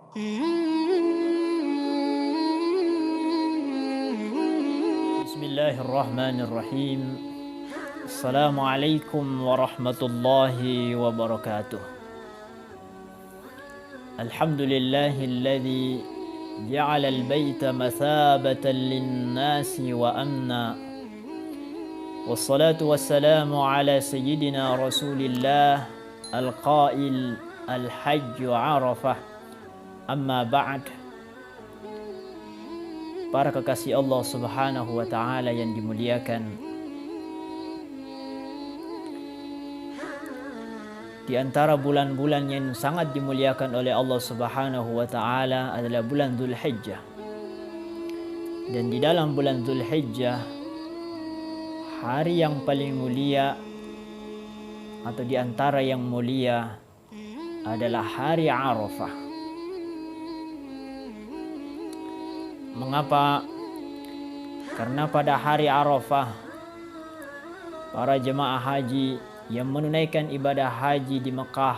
Bismillahirrahmanirrahim. Assalamualaikum warahmatullahi wabarakatuh. Alhamdulillahilladzi ja'ala al-baita mathabatan lin-nasi wa amna. Wassalatu wassalamu ala sayyidina Rasulillah al-qail al-hajju Arafah. Amma ba'd. Para kekasih Allah Subhanahu wa taala yang dimuliakan, di antara bulan-bulan yang sangat dimuliakan oleh Allah Subhanahu wa taala adalah bulan Dzulhijjah. Dan di dalam bulan Dzulhijjah, hari yang paling mulia atau di antara yang mulia adalah hari Arafah. Mengapa? Karena pada hari Arafah, para jemaah haji yang menunaikan ibadah haji di Mekah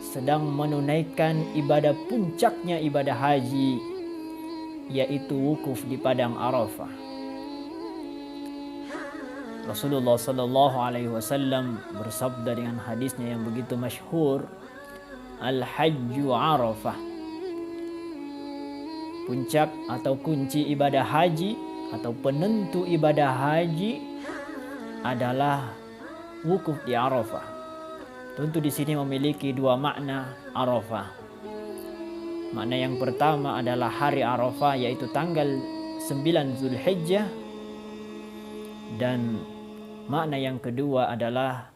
sedang menunaikan ibadah puncaknya ibadah haji, yaitu wukuf di padang Arafah. Rasulullah sallallahu alaihi wasallam bersabda dengan hadisnya yang begitu masyhur, "Al-hajju Arafah." Puncak atau kunci ibadah haji atau penentu ibadah haji adalah wukuf di Arafah. Tentu di sini memiliki dua makna Arafah. Makna yang pertama adalah hari Arafah, yaitu tanggal 9 Zulhijjah, dan makna yang kedua adalah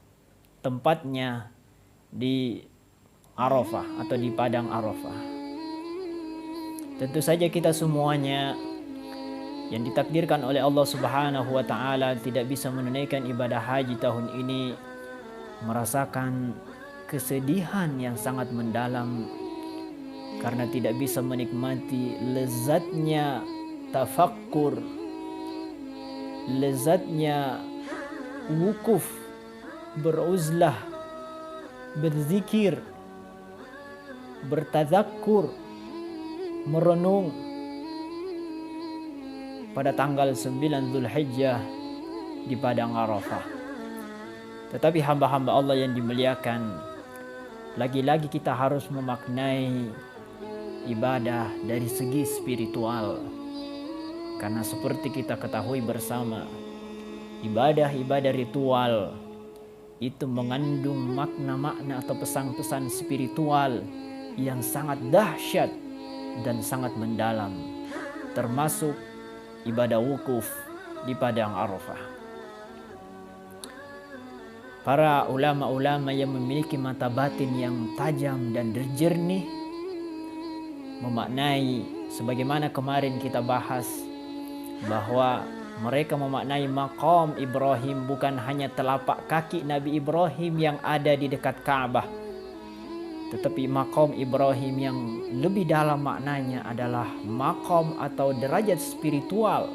tempatnya di Arafah atau di padang Arafah. Tentu saja kita semuanya yang ditakdirkan oleh Allah Subhanahu wa taala tidak bisa menunaikan ibadah haji tahun ini merasakan kesedihan yang sangat mendalam karena tidak bisa menikmati lezatnya tafakkur, lezatnya wukuf, beruzlah, berzikir, bertazakkur, merenung pada tanggal 9 Zulhijjah di padang Arafah. Tetapi hamba-hamba Allah yang dimuliakan, lagi-lagi kita harus memaknai ibadah dari segi spiritual. Karena seperti kita ketahui bersama, ibadah-ibadah ritual itu mengandung makna-makna atau pesan-pesan spiritual yang sangat dahsyat dan sangat mendalam, termasuk ibadah wukuf di padang Arafah. Para ulama-ulama yang memiliki mata batin yang tajam dan jernih memaknai, sebagaimana kemarin kita bahas, bahwa mereka memaknai maqam Ibrahim bukan hanya telapak kaki Nabi Ibrahim yang ada di dekat Ka'bah, tetapi maqam Ibrahim yang lebih dalam maknanya adalah maqam atau derajat spiritual.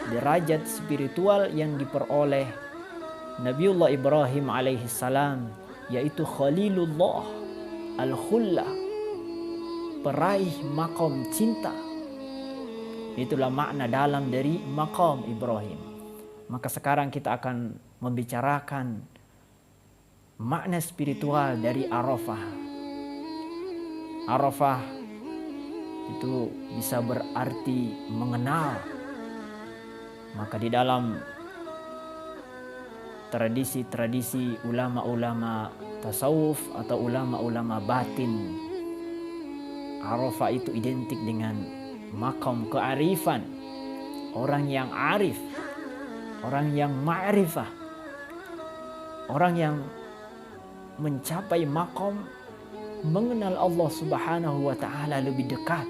Derajat spiritual yang diperoleh Nabiullah Ibrahim alaihissalam, yaitu Khalilullah Al-Khullah, peraih maqam cinta. Itulah makna dalam dari maqam Ibrahim. Maka sekarang kita akan membicarakan makna spiritual dari Arafah. Arafah itu bisa berarti mengenal. Maka di dalam tradisi-tradisi ulama-ulama tasawuf atau ulama-ulama batin, Arafah itu identik dengan maqam kearifan. Orang yang arif, orang yang ma'rifah, orang yang mencapai maqam mengenal Allah Subhanahu wa taala lebih dekat.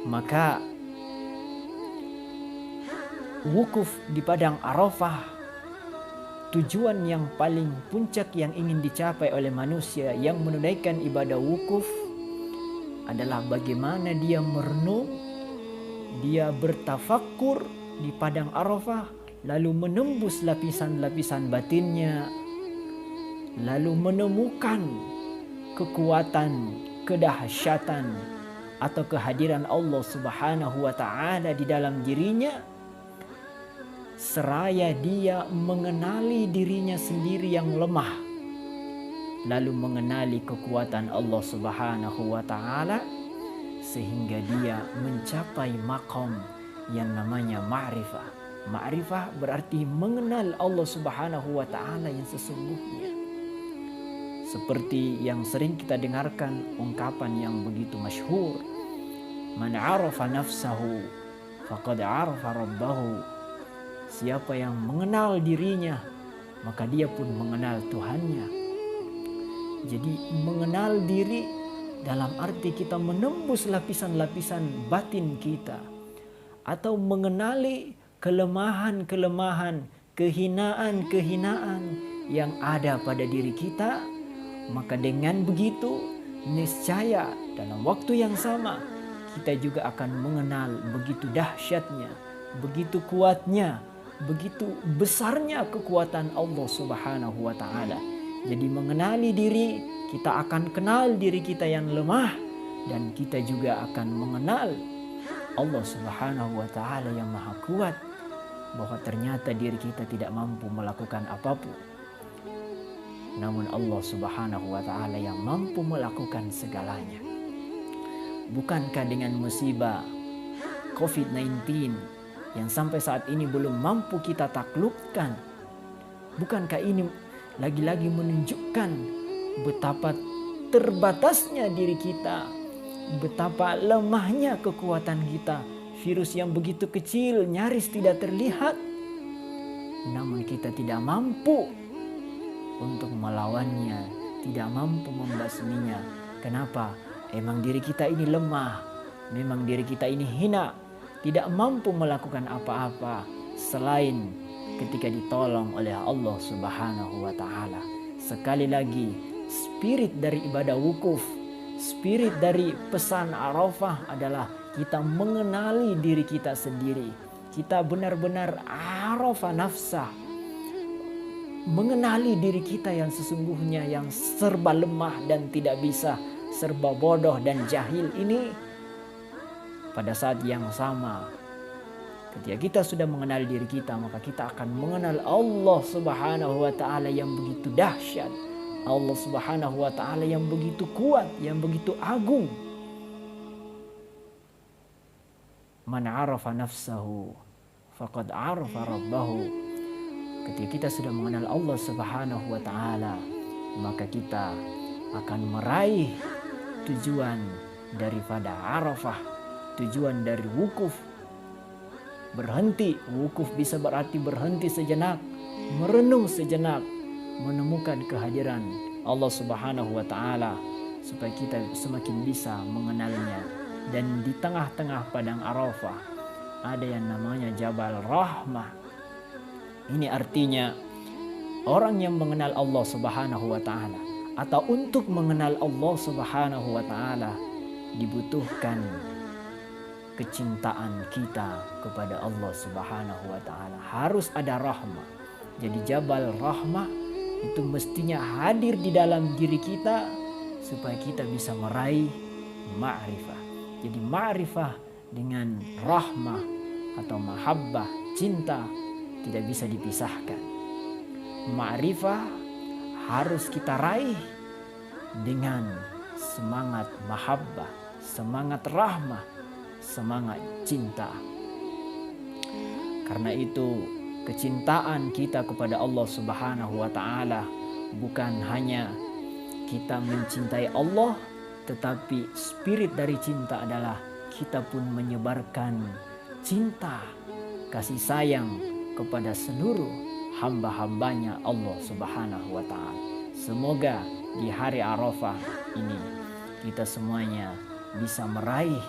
Maka wukuf di padang Arafah, tujuan yang paling puncak yang ingin dicapai oleh manusia yang menunaikan ibadah wukuf adalah bagaimana dia merenung, dia bertafakkur di padang Arafah, lalu menembus lapisan-lapisan batinnya, lalu menemukan kekuatan kedahsyatan atau kehadiran Allah Subhanahu wa taala di dalam dirinya, seraya dia mengenali dirinya sendiri yang lemah, lalu mengenali kekuatan Allah Subhanahu wa taala, sehingga dia mencapai makom yang namanya ma'rifah. Ma'rifah berarti mengenal Allah Subhanahu wa taala yang sesungguhnya. Seperti yang sering kita dengarkan ungkapan yang begitu masyhur, man 'arafa nafsahu faqad 'arafa rabbahu. Siapa yang mengenal dirinya, maka dia pun mengenal Tuhannya. Jadi mengenal diri dalam arti kita menembus lapisan-lapisan batin kita, atau mengenali kelemahan-kelemahan, kehinaan-kehinaan yang ada pada diri kita. Maka dengan begitu, niscaya dalam waktu yang sama kita juga akan mengenal begitu dahsyatnya, begitu kuatnya, begitu besarnya kekuatan Allah Subhanahu wa taala. Jadi mengenali diri, kita akan kenal diri kita yang lemah, dan kita juga akan mengenal Allah Subhanahu wa taala yang maha kuat, bahwa ternyata diri kita tidak mampu melakukan apapun. Namun Allah Subhanahu wa taala yang mampu melakukan segalanya. Bukankah dengan musibah COVID-19 yang sampai saat ini belum mampu kita taklukkan, bukankah ini lagi-lagi menunjukkan betapa terbatasnya diri kita, betapa lemahnya kekuatan kita. Virus yang begitu kecil, nyaris tidak terlihat, namun kita tidak mampu untuk melawannya, tidak mampu membasminya. Kenapa? Emang diri kita ini lemah, memang diri kita ini hina, tidak mampu melakukan apa-apa selain ketika ditolong oleh Allah Subhanahu wa taala. Sekali lagi, spirit dari ibadah wukuf, spirit dari pesan Arafah adalah kita mengenali diri kita sendiri. Kita benar-benar arafah nafsah, mengenali diri kita yang sesungguhnya, yang serba lemah dan tidak bisa, serba bodoh dan jahil ini. Pada saat yang sama, ketika kita sudah mengenal diri kita, maka kita akan mengenal Allah Subhanahu wa taala yang begitu dahsyat, Allah Subhanahu wa taala yang begitu kuat, yang begitu agung. Man 'arafa nafsahu faqad 'arafa rabbahu. Ketika kita sudah mengenal Allah Subhanahu wa taala, maka kita akan meraih tujuan daripada Arafah, tujuan dari wukuf. Berhenti, wukuf bisa berarti berhenti sejenak, merenung sejenak, menemukan kehadiran Allah Subhanahu wa taala, supaya kita semakin bisa mengenalnya. Dan di tengah-tengah padang Arafah ada yang namanya Jabal Rahmah. Ini artinya orang yang mengenal Allah Subhanahu wa taala, atau untuk mengenal Allah Subhanahu wa taala dibutuhkan kecintaan kita kepada Allah Subhanahu wa taala. Harus ada rahmah. Jadi Jabal Rahmah itu mestinya hadir di dalam diri kita supaya kita bisa meraih ma'rifah. Jadi ma'rifah dengan rahmah atau mahabbah, cinta, tidak bisa dipisahkan. Ma'rifah harus kita raih dengan semangat mahabbah, semangat rahmah, semangat cinta. Karena itu kecintaan kita kepada Allah Subhanahu wa taala bukan hanya kita mencintai Allah, tetapi spirit dari cinta adalah kita pun menyebarkan cinta, kasih sayang kepada seluruh hamba-hambanya Allah Subhanahu wa taala. Semoga di hari Arafah ini kita semuanya bisa meraih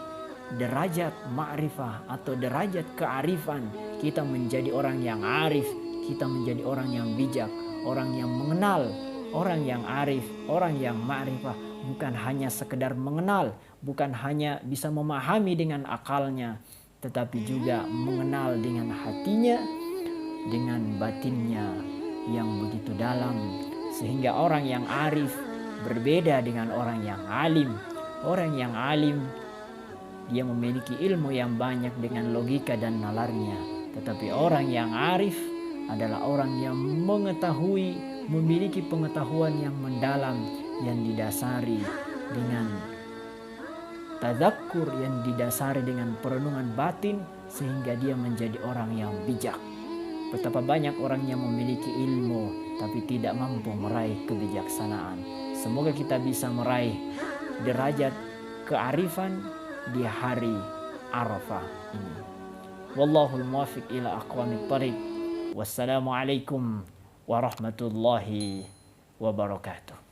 derajat ma'rifah atau derajat kearifan. Kita menjadi orang yang arif, kita menjadi orang yang bijak, orang yang mengenal, orang yang arif, orang yang ma'rifah. Bukan hanya sekedar mengenal, bukan hanya bisa memahami dengan akalnya, tetapi juga mengenal dengan hatinya, dengan batinnya yang begitu dalam. Sehingga orang yang arif berbeda dengan orang yang alim. Orang yang alim, dia memiliki ilmu yang banyak dengan logika dan nalarnya. Tetapi orang yang arif adalah orang yang mengetahui, memiliki pengetahuan yang mendalam, yang didasari dengan tadzakur, yang didasari dengan perenungan batin, sehingga dia menjadi orang yang bijak. Betapa banyak orang yang memiliki ilmu tapi tidak mampu meraih kebijaksanaan. Semoga kita bisa meraih derajat kearifan di hari Arafah ini. Wallahul muwaffiq ila aqwamit thariq. Wassalamualaikum warahmatullahi wabarakatuh.